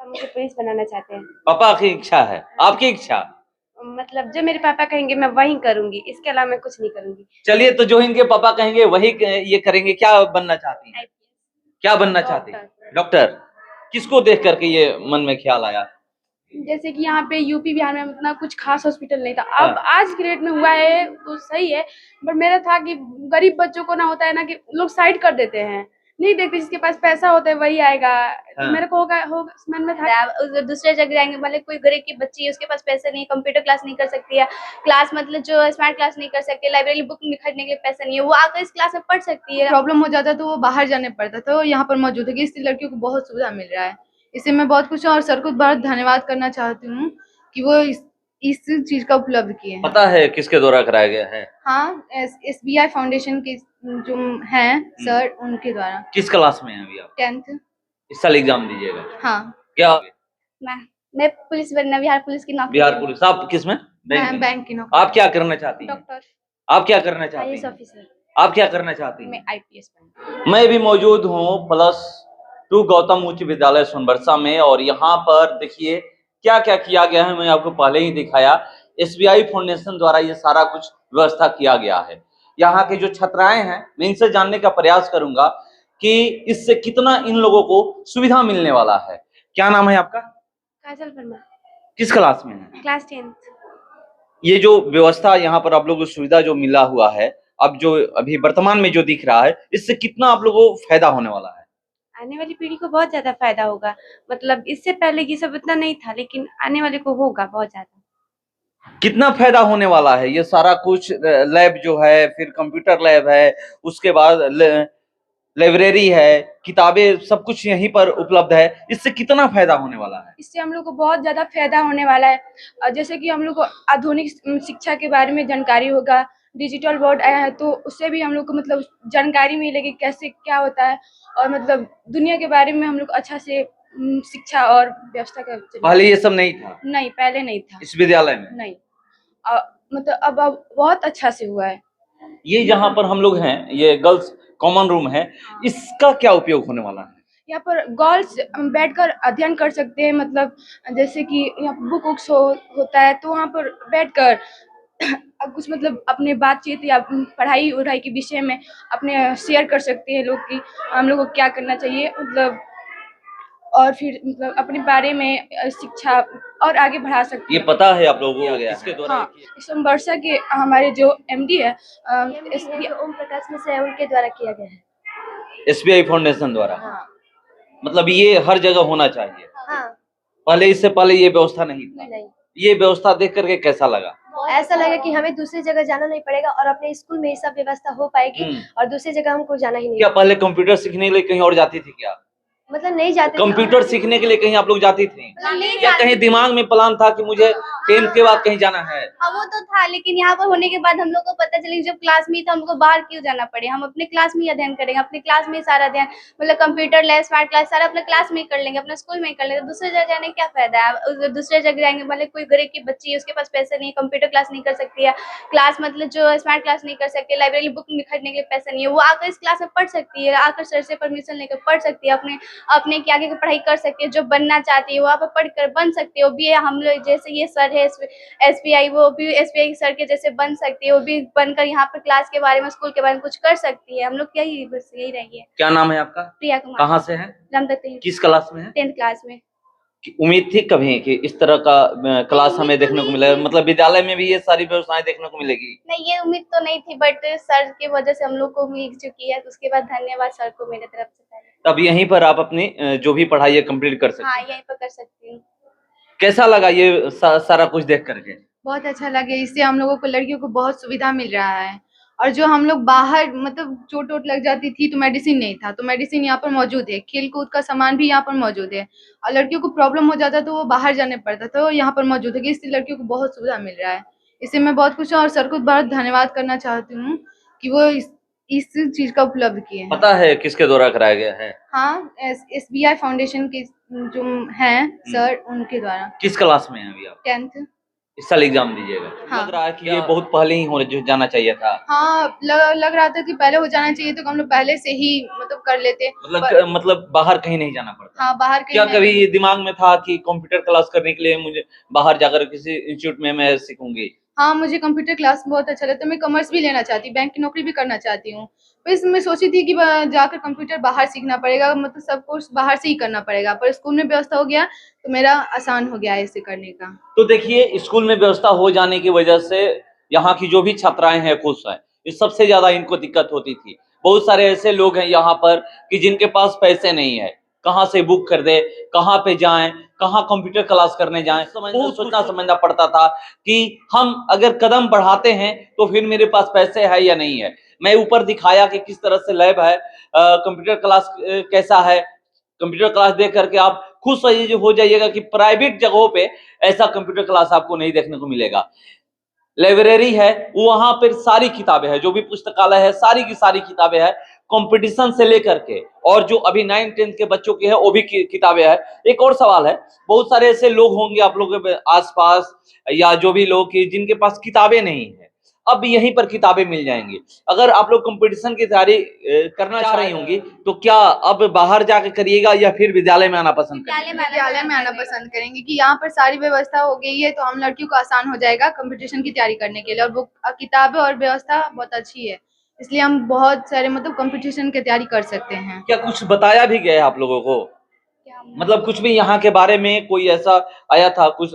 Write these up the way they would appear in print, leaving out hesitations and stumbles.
पापा मुझे पुलिस बनाना चाहते हैं। पापा की इच्छा है, आपकी इच्छा? मतलब जो मेरे पापा कहेंगे मैं वही करूंगी, इसके अलावा मैं कुछ नहीं करूंगी। चलिए, तो जो इनके पापा कहेंगे वही ये करेंगे। क्या बनना चाहती हैं? IPS। क्या बनना चाहती हैं? डॉक्टर। डॉक्टर। किसको देख करके ये मन में ख्याल आया? जैसे कि यहाँ पे यूपी बिहार में उतना कुछ खास हॉस्पिटल नहीं था, हाँ। अब आज की डेट में हुआ है तो सही है। बट मेरा था कि गरीब बच्चों को ना होता है ना कि लोग साइड कर देते हैं, नहीं देखते जिसके पास पैसा होता है वही आएगा। हाँ। मेरे को होगा मन में था दूसरे जगह जाएंगे, मतलब कोई गरीब की बच्ची है उसके पास पैसा नहीं है, कंप्यूटर क्लास नहीं कर सकती है, क्लास मतलब जो स्मार्ट क्लास नहीं कर सकती, लाइब्रेरी बुक खरीदने के लिए पैसा नहीं है, वो आकर इस क्लास में पढ़ सकती है। प्रॉब्लम हो जाता तो वो बाहर जाने पड़ता, तो यहाँ पर मौजूद है कि इससे लड़कियों को बहुत सुविधा मिल रहा है। इससे मैं बहुत खुश हूँ और सर को बहुत धन्यवाद करना चाहती हूँ कि वो इस चीज का उपलब्ध किए हैं। पता है किसके द्वारा कराया गया है? हाँ, SBI फाउंडेशन के जो हैं सर, उनके द्वारा। किस क्लास में हैं अभी आप? 10th। इस साल एग्जाम दीजिएगा? हाँ। क्या? मैं पुलिस बनना, बिहार पुलिस की नौकरी। बिहार पुलिस। आप किस में? मैं बैंक की नौकरी। आप क्या करना चाहती हैं? डॉक्टर। आप क्या करना चाहती IAS हैं? ऑफिसर। आप क्या करना चाहती मैं हैं? IPS बनना। मैं भी मौजूद हूँ +2 गौतम उच्च विद्यालय सोनबरसा में, और यहाँ पर देखिए क्या क्या किया गया है। मैं आपको पहले ही दिखाया। SBI फाउंडेशन द्वारा ये सारा कुछ व्यवस्था किया गया है। यहाँ के जो छात्राएं हैं, मैं इनसे जानने का प्रयास करूंगा कि इससे कितना इन लोगों को सुविधा मिलने वाला है। क्या नाम है आपका? काजल वर्मा। किस क्लास में है? Class 10th। ये जो व्यवस्था यहाँ पर आप लोगों को सुविधा जो मिला हुआ है, अब जो अभी वर्तमान में जो दिख रहा है, इससे कितना आप लोगों को फायदा होने वाला है? आने वाली पीढ़ी को बहुत ज्यादा फायदा होगा, मतलब इससे पहले ये सब इतना नहीं था, लेकिन आने वाले को होगा बहुत ज्यादा। कितना फायदा होने वाला है? ये सारा कुछ लैब जो है, फिर कंप्यूटर लैब है, उसके बाद लाइब्रेरी है, किताबें, सब कुछ यहीं पर उपलब्ध है। इससे कितना फायदा होने वाला है? इससे हम लोग को बहुत ज्यादा फायदा होने वाला है, और जैसे कि हम लोग को आधुनिक शिक्षा के बारे में जानकारी होगा। डिजिटल बोर्ड आया है तो उससे भी हम लोग को मतलब जानकारी मिलेगी कैसे क्या होता है, और मतलब दुनिया के बारे में हम लोग अच्छा से शिक्षा और व्यवस्था का पहले ये सब नहीं था? नहीं, पहले नहीं था इस विद्यालय में नहीं। मतलब अब बहुत अच्छा से हुआ है। ये जहाँ पर हम लोग हैं, ये गर्ल्स कॉमन रूम है, इसका क्या उपयोग होने वाला है? यहाँ पर गर्ल्स बैठकर अध्ययन कर सकते हैं, मतलब जैसे कि यहाँ बुक उक्स होता है तो वहाँ पर बैठकर कुछ मतलब अपने बातचीत या पढ़ाई वढ़ाई के विषय में अपने शेयर कर सकते हैं लोग कि हम लोग को क्या करना चाहिए, मतलब और फिर मतलब अपने बारे में शिक्षा और आगे बढ़ा सकते ये हैं। पता है आप लोगों को किसके द्वारा? हाँ, सोमबरसा के हमारे जो MD है ओम प्रकाश मिश्रा है, उनके द्वारा किया गया है। SBI फाउंडेशन द्वारा। हाँ। मतलब ये हर जगह होना चाहिए। हाँ। पहले, इससे पहले ये व्यवस्था नहीं था। नहीं। ये व्यवस्था देख करके कैसा लगा? ऐसा लगा कि हमें दूसरी जगह जाना नहीं पड़ेगा और अपने स्कूल में ये सब व्यवस्था हो पाएगी और दूसरी जगह हमको जाना ही नहीं। क्या पहले कंप्यूटर सीखने के लिए कहीं और जाती थी क्या? मतलब नहीं जाते। कंप्यूटर सीखने के लिए कहीं आप लोग जाती थी? या कहीं दिमाग में प्लान था कि मुझे 10th के बाद कहीं जाना है? हाँ, वो तो था, लेकिन यहाँ पर होने के बाद हम लोग को पता चला जब क्लास में था हमको बाहर क्यों जाना पड़े, हम अपने क्लास में ही अध्ययन करेंगे, अपने क्लास में सारा अध्ययन मतलब कंप्यूटर लैब स्मार्ट क्लास सारा अपने क्लास में ही कर लेंगे, अपने स्कूल में ही कर लेंगे। दूसरे जगह जाने का क्या फायदा है? दूसरे जगह जाएंगे, मतलब कोई गरीब की बच्ची है उसके पास पैसा नहीं है, कंप्यूटर क्लास नहीं कर सकती है, क्लास मतलब जो स्मार्ट क्लास नहीं कर सकती, लाइब्रेरी बुक खरीदने के लिए पैसा नहीं है, वो आकर इस क्लास में पढ़ सकती है, आकर सर से परमिशन लेकर पढ़ सकती है, अपने अपने की आगे की पढ़ाई कर सकती है, जो बनना चाहती है वहाँ पर पढ़ कर बन सकती है। वो भी हम लोग जैसे ये सर है SBI, वो भी SBI सर के जैसे बन सकती है, वो भी बनकर यहाँ पर क्लास के बारे में स्कूल के बारे में कुछ कर सकती है। हम लोग यही बस यही रहेंगे। क्या नाम है आपका? प्रिया कुमार। कहाँ से है? रामदत्त। किस क्लास में है? 10th क्लास में। उम्मीद थी कभी कि इस तरह का क्लास हमें देखने को मिलेगा? मतलब विद्यालय में भी ये सारी व्यवस्थाएं देखने को मिलेगी? नहीं, ये उम्मीद तो नहीं थी, बट सर की वजह से हम लोग को मिल चुकी है, तो उसके बाद धन्यवाद सर को मेरे तरफ से। पहले तब यहीं पर आप अपनी जो भी पढ़ाई है कंप्लीट कर सकते हैं? हाँ, यहीं पर कर सकती हूँ। कैसा लगा ये सारा कुछ देख करके? बहुत अच्छा लगे, इससे हम लोगों को लड़कियों को बहुत सुविधा मिल रहा है। और जो हम लोग बाहर मतलब चोट वोट लग जाती थी तो मेडिसिन नहीं था, तो मेडिसिन यहाँ पर मौजूद है, खेल कूद का सामान भी यहाँ पर मौजूद है। और लड़कियों को प्रॉब्लम हो जाता तो वो बाहर जाने पड़ता, तो यहाँ पर मौजूद है कि इससे लड़कियों को बहुत सुविधा मिल रहा है। इससे मैं बहुत खुश हूँ और सर को बहुत धन्यवाद करना चाहती हूँ कि वो इस चीज का उपलब्ध किए हैं। पता है किसके द्वारा कराया गया है? हाँ, SBI फाउंडेशन के जो हैं सर, उनके द्वारा। किस क्लास में है अभी आप? 10th। इस साल एग्जाम दीजिएगा। हाँ। लग रहा है कि ये बहुत पहले ही जाना चाहिए था। हाँ, लग रहा था कि पहले हो जाना चाहिए, तो हम लोग पहले से ही मतलब कर लेते। मतलब बाहर कहीं नहीं जाना पड़ता। हाँ, बाहर कहीं क्या नहीं। कभी ये दिमाग में था कि कंप्यूटर क्लास करने के लिए मुझे बाहर जाकर किसी इंस्टीट्यूट में मैं सीखूंगी? हाँ, मुझे कंप्यूटर क्लास बहुत अच्छा लगता है। मैं कॉमर्स भी लेना चाहती हूँ, बैंक की नौकरी भी करना चाहती हूँ। बस मैं सोची थी कि जाकर कंप्यूटर बाहर सीखना पड़ेगा, मतलब सब कुछ बाहर से ही करना पड़ेगा, पर स्कूल में व्यवस्था हो गया तो मेरा आसान हो गया है इसे करने का। तो देखिए, स्कूल में व्यवस्था हो जाने की वजह से यहाँ की जो भी छात्राएं हैं खुश हैं। इस सबसे ज्यादा इनको दिक्कत होती थी। बहुत सारे ऐसे लोग हैं यहाँ पर कि जिनके पास पैसे नहीं है, कहाँ से बुक खरीदे, कहाँ पे जाएं, कहाँ कंप्यूटर क्लास करने जाएं। बहुत सोचना समझना पड़ता था कि हम अगर कदम बढ़ाते हैं तो फिर मेरे पास पैसे है या नहीं है। मैं ऊपर दिखाया कि किस तरह से लैब है, कंप्यूटर क्लास कैसा है। कंप्यूटर क्लास देख करके आप खुश हो जाइएगा कि प्राइवेट जगहों पे ऐसा कंप्यूटर क्लास आपको नहीं देखने को मिलेगा। लाइब्रेरी है, वहां पर सारी किताबें हैं, जो भी पुस्तकालय है सारी की सारी किताबें हैं, कंपटीशन से लेकर के, और जो अभी 9-10 के बच्चों की है वो भी किताबें हैं। एक और सवाल है, बहुत सारे ऐसे लोग होंगे आप लोगों के आसपास या जो भी लोग जिनके पास किताबें नहीं है, अब यहीं पर किताबें मिल जाएंगी। अगर आप लोग कंपटीशन की तैयारी करना चाह रही होंगी तो क्या अब बाहर जाकर करिएगा या फिर विद्यालय में आना पसंद करेंगे? विद्यालय में आना पसंद करेंगे कि यहाँ पर सारी व्यवस्था हो गई है, तो हम लड़कियों को आसान हो जाएगा कंपटीशन की तैयारी करने के लिए, और वो किताबें और व्यवस्था बहुत अच्छी है, इसलिए हम बहुत सारे मतलब कंपटीशन की तैयारी कर सकते हैं। क्या कुछ बताया भी गया है आप लोगों को? मतलब कुछ भी यहाँ के बारे में कोई ऐसा आया था कुछ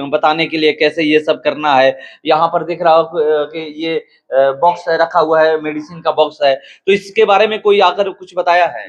बताने के लिए कैसे ये सब करना है? यहाँ पर दिख रहा हो कि ये बॉक्स है, रखा हुआ है, मेडिसिन का बॉक्स है, तो इसके बारे में कोई आकर कुछ बताया है?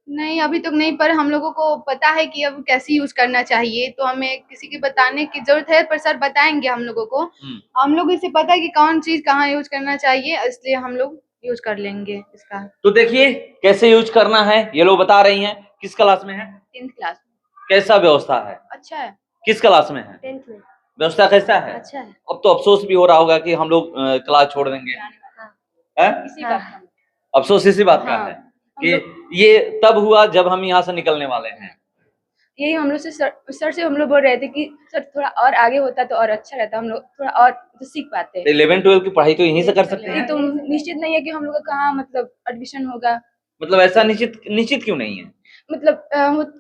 नहीं, अभी तक नहीं, पर हम लोगों को पता है कि अब कैसे यूज करना चाहिए, तो हमें किसी के बताने की जरूरत है, पर सर बताएंगे हम लोगों को। हम लोग इसे पता है कि कौन चीज कहाँ यूज करना चाहिए, इसलिए हम लोग यूज कर लेंगे इसका। तो देखिए कैसे यूज करना है ये लोग बता रही हैं। किस क्लास में है? 10th क्लास में। कैसा व्यवस्था है? अच्छा है। किस क्लास में है? 10th में। व्यवस्था कैसा है? अच्छा है। अब तो अफसोस भी हो रहा होगा कि हम लोग क्लास छोड़ देंगे, हैं? इसी बात का। अफसोस इसी बात का है कि ये तब हुआ जब हम यहाँ से निकलने वाले हैं। यही हम लोग से सर से हम लोग बोल रहे थे कि सर थोड़ा और आगे होता तो और अच्छा रहता, हम लोग थोड़ा और तो सीख पाते। 11-12 की पढ़ाई तो यहीं से कर सकते हैं। तो निश्चित नहीं है कि हम लोग का कहाँ मतलब एडमिशन होगा। मतलब ऐसा निश्चित क्यों नहीं है? मतलब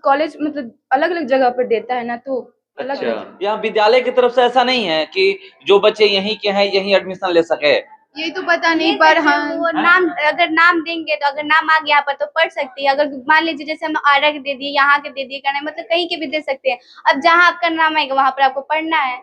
कॉलेज मतलब अलग अलग जगह पर देता है ना, तो अलग अलग। अच्छा, यहाँ विद्यालय की तरफ से ऐसा नहीं है कि जो बच्चे यहीं के हैं यहीं एडमिशन ले सके? यही तो पता नहीं, पर हाँ वो नाम अगर नाम देंगे तो अगर नाम आ गया यहाँ पर तो पढ़ सकती है। अगर मान लीजिए जैसे हम आरा के दे दिए, यहाँ के दे दिए, करना है मतलब कहीं के भी दे सकते हैं। अब जहाँ आपका नाम आएगा वहाँ पर आपको पढ़ना है।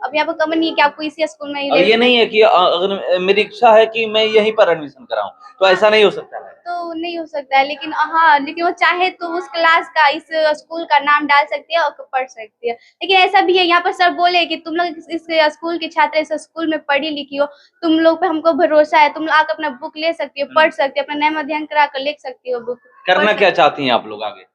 अब यहाँ पर कम नहीं है कि आपको इसी स्कूल में ही ये नहीं है कि अगर मेरी इच्छा है कि मैं यहीं पर एडमिशन कराऊं तो ऐसा नहीं हो सकता है? तो नहीं हो सकता है, लेकिन हाँ, लेकिन वो चाहे तो उस क्लास का इस स्कूल का नाम डाल सकती है और पढ़ सकती है। लेकिन ऐसा भी है, यहाँ पर सर बोले कि तुम लोग इस स्कूल के छात्र इस स्कूल में पढ़ी लिखी हो, तुम लोग पे हमको भरोसा है, तुम लोग आकर अपना बुक ले सकती हो, पढ़ सकती हो, अपना नया अध्ययन करा कर लिख सकती हो बुक। करना क्या चाहती हैं आप लोग आगे?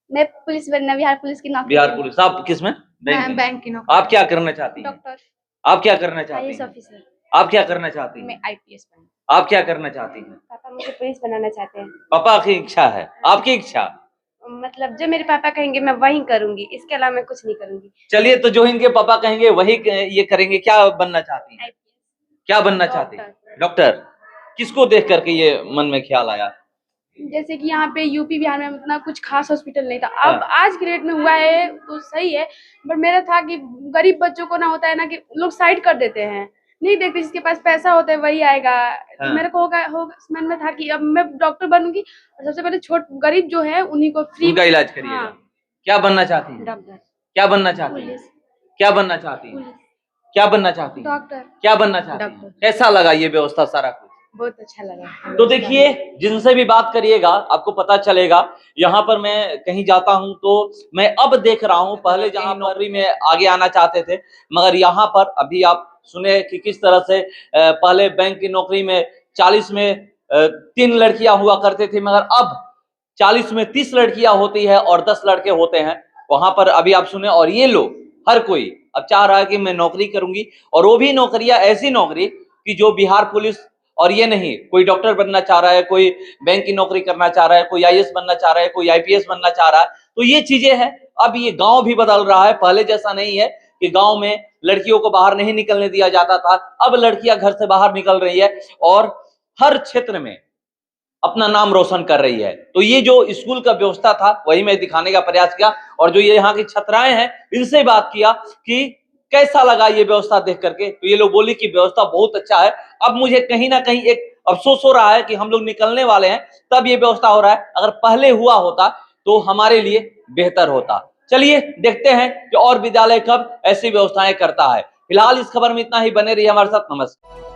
मैं पुलिस बनना, बिहार पुलिस की नौकरी। बिहार पुलिस। आप किस में? बैंक की नौकरी। आप क्या करना चाहती हैं? डॉक्टर। आप क्या करना चाहती आईएएस हैं? ऑफिसर। आप क्या करना चाहती हैं? मैं आईपीएस बनूं। आप क्या करना चाहती हैं? पापा मुझे पुलिस बनाना चाहते हैं। पापा की इच्छा है, आपकी इच्छा? मतलब जो मेरे पापा कहेंगे मैं वही करूंगी, इसके अलावा मैं कुछ नहीं करूंगी। चलिए, तो जो इनके पापा कहेंगे वही ये करेंगे। क्या बनना चाहती हैं? क्या बनना चाहती हैं? डॉक्टर। किसको देख करके ये मन में ख्याल आया? जैसे कि यहाँ पे यूपी बिहार में उतना कुछ खास हॉस्पिटल नहीं था, अब आज के डेट में हुआ है तो सही है, पर मेरा था कि गरीब बच्चों को ना होता है ना कि लोग साइड कर देते हैं, नहीं देखते जिसके पास पैसा होता है वही आएगा। तो मेरे को होगा मन में था कि अब मैं डॉक्टर बनूंगी और सबसे पहले छोट गरीब जो है उन्हीं को फ्री उनका इलाज करिएगा। हाँ। क्या बनना चाहती हैं? डॉक्टर। क्या बनना चाहती हैं? क्या बनना चाहती हैं? क्या बनना चाहती हैं? डॉक्टर। क्या बनना चाहती हैं? कैसा लगा ये व्यवस्था सारा कुछ? बहुत अच्छा लगा। तो देखिए, जिनसे भी बात करिएगा आपको पता चलेगा। यहाँ पर मैं कहीं जाता हूँ तो मैं अब देख रहा हूँ, पहले जहाँ नौकरी में आगे आना चाहते थे, मगर यहाँ पर अभी आप सुने कि किस तरह से पहले बैंक की नौकरी में 40 में 3 लड़कियां हुआ करते थे, मगर अब 40 में 30 लड़कियां होती है और 10 लड़के होते हैं। वहां पर अभी आप सुने, और ये लोग हर कोई अब चाह रहा है कि मैं नौकरी करूंगी, और वो भी नौकरियां ऐसी नौकरी कि जो बिहार पुलिस, और ये नहीं कोई डॉक्टर बनना चाह रहा है, कोई बैंक की नौकरी करना चाह रहा है, कोई आईएएस बनना चाह रहा है, कोई आईपीएस बनना चाह रहा है। तो ये चीजें हैं। अब ये गांव भी बदल रहा है, पहले जैसा नहीं है कि गांव में लड़कियों को बाहर नहीं निकलने दिया जाता था, अब लड़कियां घर से बाहर निकल रही है और हर क्षेत्र में अपना नाम रोशन कर रही है। तो ये जो स्कूल का व्यवस्था था वही मैं दिखाने का प्रयास किया, और जो ये यहाँ की छात्राएं हैं इनसे बात किया कि कैसा लगा ये व्यवस्था देख करके। तो ये लोग बोली कि व्यवस्था बहुत अच्छा है। अब मुझे कहीं ना कहीं एक अफसोस हो रहा है कि हम लोग निकलने वाले हैं तब ये व्यवस्था हो रहा है, अगर पहले हुआ होता तो हमारे लिए बेहतर होता। चलिए देखते हैं कि और विद्यालय कब ऐसी व्यवस्थाएं करता है। फिलहाल इस खबर में इतना ही, बने रहिए हमारे साथ। नमस्कार।